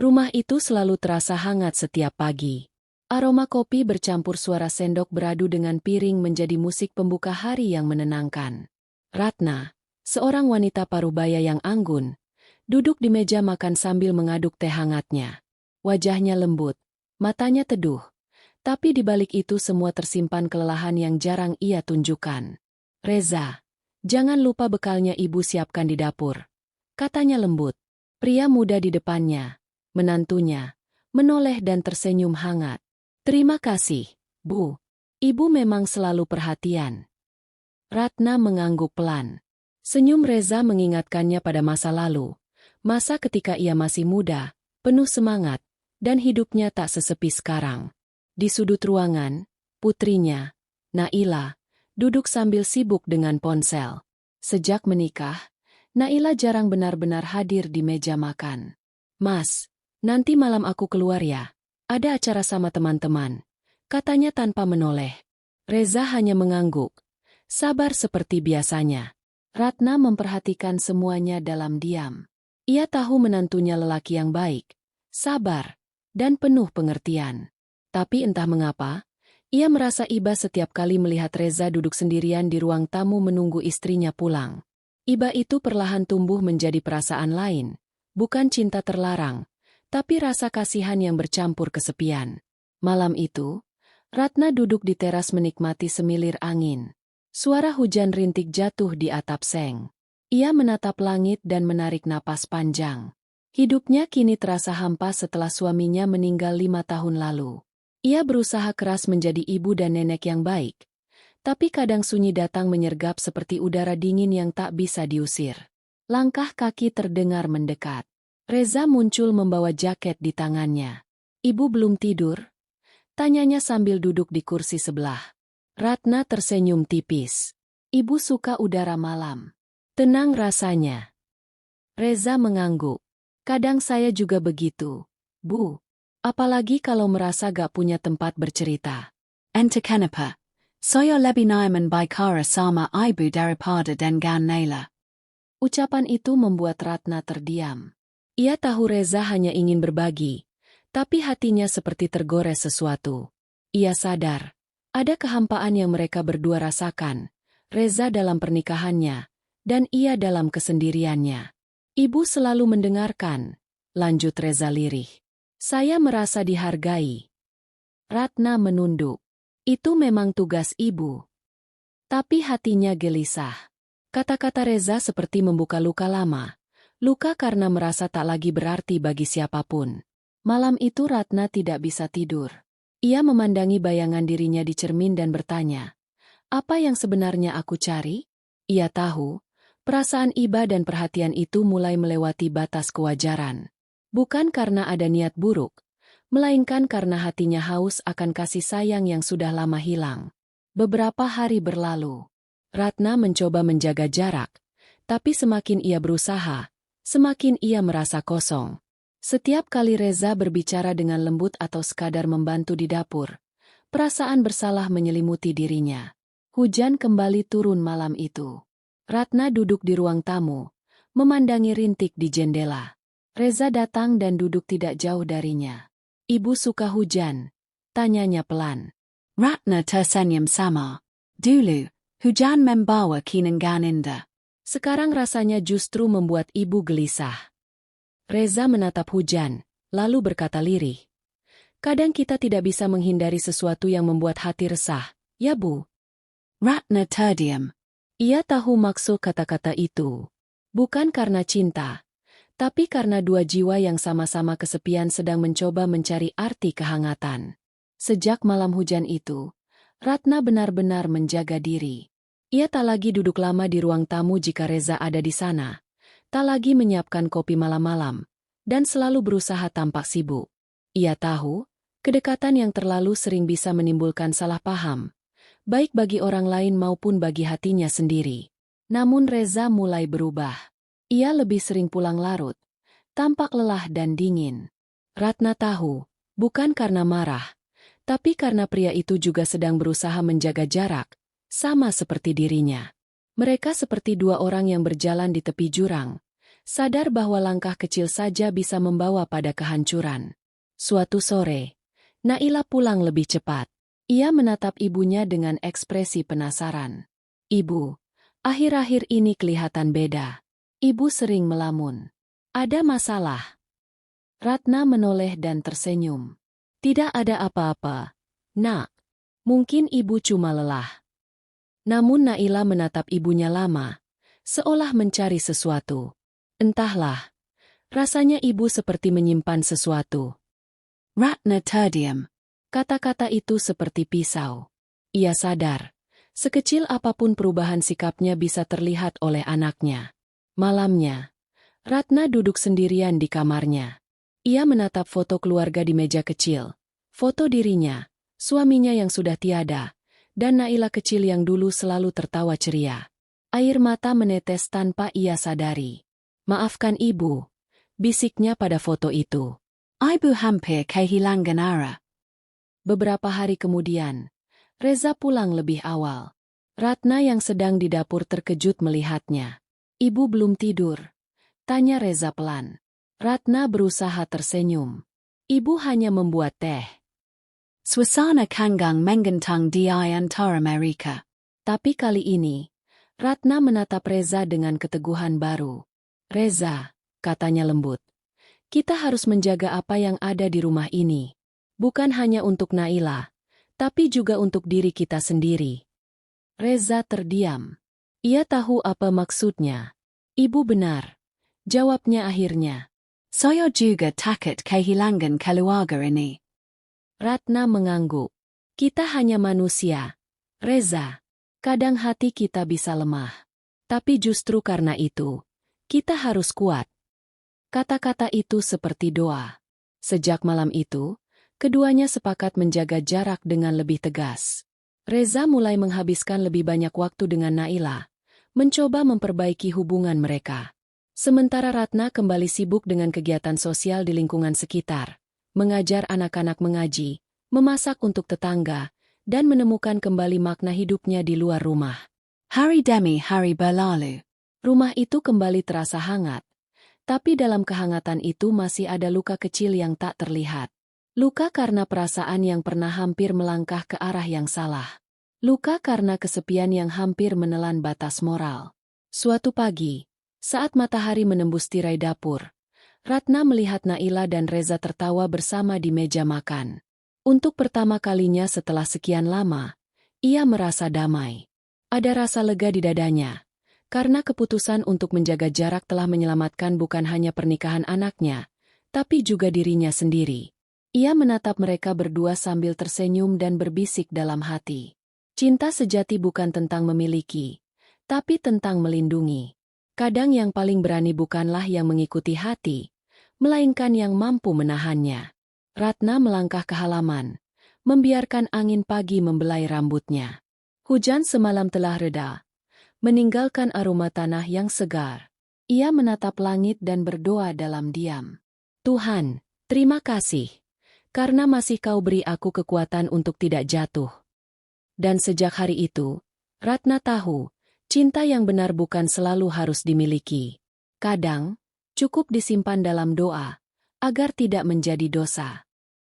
Rumah itu selalu terasa hangat setiap pagi. Aroma kopi bercampur suara sendok beradu dengan piring menjadi musik pembuka hari yang menenangkan. Ratna, seorang wanita parubaya yang anggun, duduk di meja makan sambil mengaduk teh hangatnya. Wajahnya lembut, matanya teduh, tapi di balik itu semua tersimpan kelelahan yang jarang ia tunjukkan. "Reza, jangan lupa bekalnya ibu siapkan di dapur," katanya lembut. Pria muda di depannya, menantunya, menoleh dan tersenyum hangat. "Terima kasih, Bu. Ibu memang selalu perhatian." Ratna mengangguk pelan. Senyum Reza mengingatkannya pada masa lalu. Masa ketika ia masih muda, penuh semangat, dan hidupnya tak sesepi sekarang. Di sudut ruangan, putrinya, Naila, duduk sambil sibuk dengan ponsel. Sejak menikah, Naila jarang benar-benar hadir di meja makan. "Mas, nanti malam aku keluar ya. Ada acara sama teman-teman," katanya tanpa menoleh. Reza hanya mengangguk, sabar seperti biasanya. Ratna memperhatikan semuanya dalam diam. Ia tahu menantunya lelaki yang baik, sabar, dan penuh pengertian. Tapi entah mengapa, ia merasa iba setiap kali melihat Reza duduk sendirian di ruang tamu menunggu istrinya pulang. Iba itu perlahan tumbuh menjadi perasaan lain, bukan cinta terlarang, tapi rasa kasihan yang bercampur kesepian. Malam itu, Ratna duduk di teras menikmati semilir angin. Suara hujan rintik jatuh di atap seng. Ia menatap langit dan menarik napas panjang. Hidupnya kini terasa hampa setelah suaminya meninggal 5 tahun lalu. Ia berusaha keras menjadi ibu dan nenek yang baik, tapi kadang sunyi datang menyergap seperti udara dingin yang tak bisa diusir. Langkah kaki terdengar mendekat. Reza muncul membawa jaket di tangannya. "Ibu belum tidur?" tanyanya sambil duduk di kursi sebelah. Ratna tersenyum tipis. "Ibu suka udara malam. Tenang rasanya." Reza mengangguk. "Kadang saya juga begitu, Bu. Apalagi kalau merasa gak punya tempat bercerita." "Ente kenapa? Saya lebih nyaman bicara sama ibu daripada dengan Naila." Ucapan itu membuat Ratna terdiam. Ia tahu Reza hanya ingin berbagi, tapi hatinya seperti tergores sesuatu. Ia sadar, ada kehampaan yang mereka berdua rasakan, Reza dalam pernikahannya, dan ia dalam kesendiriannya. "Ibu selalu mendengarkan," lanjut Reza lirih. "Saya merasa dihargai." Ratna menunduk. "Itu memang tugas ibu." Tapi hatinya gelisah. Kata-kata Reza seperti membuka luka lama. Luka karena merasa tak lagi berarti bagi siapapun. Malam itu Ratna tidak bisa tidur. Ia memandangi bayangan dirinya di cermin dan bertanya, "Apa yang sebenarnya aku cari?" Ia tahu, perasaan iba dan perhatian itu mulai melewati batas kewajaran. Bukan karena ada niat buruk, melainkan karena hatinya haus akan kasih sayang yang sudah lama hilang. Beberapa hari berlalu. Ratna mencoba menjaga jarak, tapi semakin ia berusaha, semakin ia merasa kosong. Setiap kali Reza berbicara dengan lembut atau sekadar membantu di dapur, perasaan bersalah menyelimuti dirinya. Hujan kembali turun malam itu. Ratna duduk di ruang tamu, memandangi rintik di jendela. Reza datang dan duduk tidak jauh darinya. "Ibu suka hujan?" tanyanya pelan. Ratna tersenyum sama. "Dulu, hujan membawa kenangan indah. Sekarang rasanya justru membuat ibu gelisah." Reza menatap hujan, lalu berkata lirih, "Kadang kita tidak bisa menghindari sesuatu yang membuat hati resah, ya Bu?" Ratna terdiam. Ia tahu maksud kata-kata itu. Bukan karena cinta, tapi karena dua jiwa yang sama-sama kesepian sedang mencoba mencari arti kehangatan. Sejak malam hujan itu, Ratna benar-benar menjaga diri. Ia tak lagi duduk lama di ruang tamu jika Reza ada di sana, tak lagi menyiapkan kopi malam-malam, dan selalu berusaha tampak sibuk. Ia tahu, kedekatan yang terlalu sering bisa menimbulkan salah paham, baik bagi orang lain maupun bagi hatinya sendiri. Namun Reza mulai berubah. Ia lebih sering pulang larut, tampak lelah dan dingin. Ratna tahu, bukan karena marah, tapi karena pria itu juga sedang berusaha menjaga jarak, sama seperti dirinya. Mereka seperti dua orang yang berjalan di tepi jurang, sadar bahwa langkah kecil saja bisa membawa pada kehancuran. Suatu sore, Naila pulang lebih cepat. Ia menatap ibunya dengan ekspresi penasaran. "Ibu, akhir-akhir ini kelihatan beda." Ibu sering melamun. "Ada masalah?" Ratna menoleh dan tersenyum. "Tidak ada apa-apa, Nak. Mungkin ibu cuma lelah." Namun Naila menatap ibunya lama, seolah mencari sesuatu. Entahlah, rasanya ibu seperti menyimpan sesuatu. "Ratna terdiam." Kata-kata itu seperti pisau. Ia sadar, sekecil apapun perubahan sikapnya bisa terlihat oleh anaknya. Malamnya, Ratna duduk sendirian di kamarnya. Ia menatap foto keluarga di meja kecil. Foto dirinya, suaminya yang sudah tiada, dan Naila kecil yang dulu selalu tertawa ceria. Air mata menetes tanpa ia sadari. "Maafkan ibu," bisiknya pada foto itu. "Ibu hampir kehilangan arah." Beberapa hari kemudian, Reza pulang lebih awal. Ratna yang sedang di dapur terkejut melihatnya. "Ibu belum tidur?" tanya Reza pelan. Ratna berusaha tersenyum. "Ibu hanya membuat teh." "Suasana kanggang menggentang di antara mereka." Tapi kali ini, Ratna menatap Reza dengan keteguhan baru. "Reza," katanya lembut, "kita harus menjaga apa yang ada di rumah ini. Bukan hanya untuk Naila, tapi juga untuk diri kita sendiri." Reza terdiam. Ia tahu apa maksudnya. "Ibu benar," jawabnya akhirnya. "Saya juga takut kehilangan keluarga ini." Ratna mengangguk. "Kita hanya manusia, Reza. Kadang hati kita bisa lemah. Tapi justru karena itu, kita harus kuat." Kata-kata itu seperti doa. Sejak malam itu, keduanya sepakat menjaga jarak dengan lebih tegas. Reza mulai menghabiskan lebih banyak waktu dengan Naila, mencoba memperbaiki hubungan mereka. Sementara Ratna kembali sibuk dengan kegiatan sosial di lingkungan sekitar, mengajar anak-anak mengaji, memasak untuk tetangga, dan menemukan kembali makna hidupnya di luar rumah. Hari demi hari berlalu. Rumah itu kembali terasa hangat, tapi dalam kehangatan itu masih ada luka kecil yang tak terlihat. Luka karena perasaan yang pernah hampir melangkah ke arah yang salah. Luka karena kesepian yang hampir menelan batas moral. Suatu pagi, saat matahari menembus tirai dapur, Ratna melihat Naila dan Reza tertawa bersama di meja makan. Untuk pertama kalinya setelah sekian lama, ia merasa damai. Ada rasa lega di dadanya, karena keputusan untuk menjaga jarak telah menyelamatkan bukan hanya pernikahan anaknya, tapi juga dirinya sendiri. Ia menatap mereka berdua sambil tersenyum dan berbisik dalam hati. Cinta sejati bukan tentang memiliki, tapi tentang melindungi. Kadang yang paling berani bukanlah yang mengikuti hati, melainkan yang mampu menahannya. Ratna melangkah ke halaman, membiarkan angin pagi membelai rambutnya. Hujan semalam telah reda, meninggalkan aroma tanah yang segar. Ia menatap langit dan berdoa dalam diam. "Tuhan, terima kasih, karena masih Kau beri aku kekuatan untuk tidak jatuh." Dan sejak hari itu, Ratna tahu, cinta yang benar bukan selalu harus dimiliki. Kadang, cukup disimpan dalam doa, agar tidak menjadi dosa.